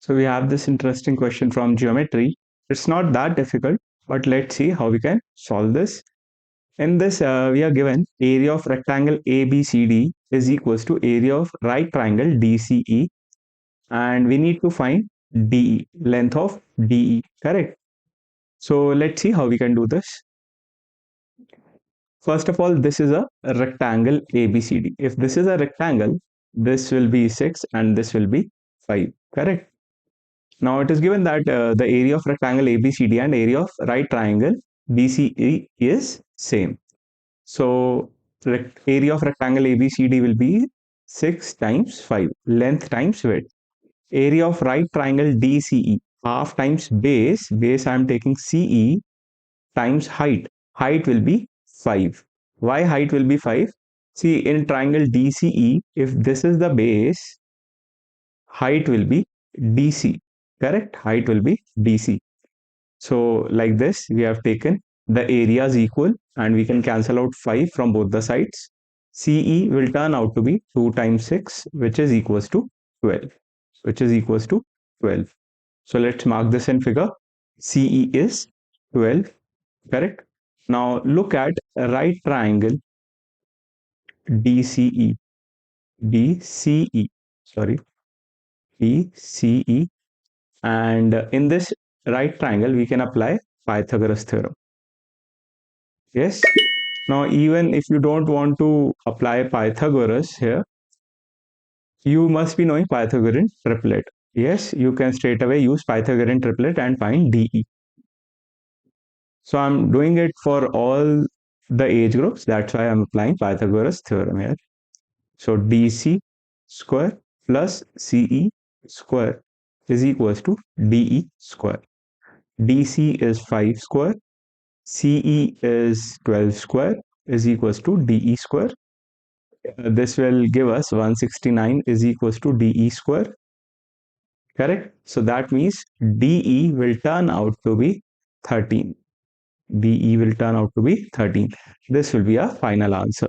So we have this interesting question from geometry. It's not that difficult, but let's see how we can solve this. In this, we are given area of rectangle ABCD is equals to area of right triangle DCE, and we need to find DE, length of DE, correct? So let's see how we can do this. First of all, this is a rectangle ABCD. If this is a rectangle, this will be 6 and this will be 5, correct? Now it is given that the area of rectangle ABCD and area of right triangle BCE is same. So area of rectangle ABCD will be 6 times 5, length times width. Area of right triangle DCE, half times base I am taking CE times height. Height will be 5. Why height will be 5? See, in triangle DCE, if this is the base, height will be DC, correct? Height will be DC. So like this, we have taken the areas equal and we can cancel out 5 from both the sides. CE will turn out to be 2 times 6, which is equals to 12, which is equals to 12. So let's mark this in figure. CE is 12, correct? Now look at a right triangle DCE, DCE, sorry, DCE, and in this right triangle we can apply Pythagoras theorem. Yes. Now even if you don't want to apply Pythagoras here, you must be knowing Pythagorean triplet. Yes, you can straight away use Pythagorean triplet and find DE. So I'm doing it for all the age groups. That's why I'm applying Pythagoras theorem here. So DC square plus CE square is equals to DE square. DC is 5 square. CE is 12 square is equals to DE square. This will give us 169 is equals to DE square. Correct? So that means DE will turn out to be 13. DE will turn out to be 13. This will be our final answer.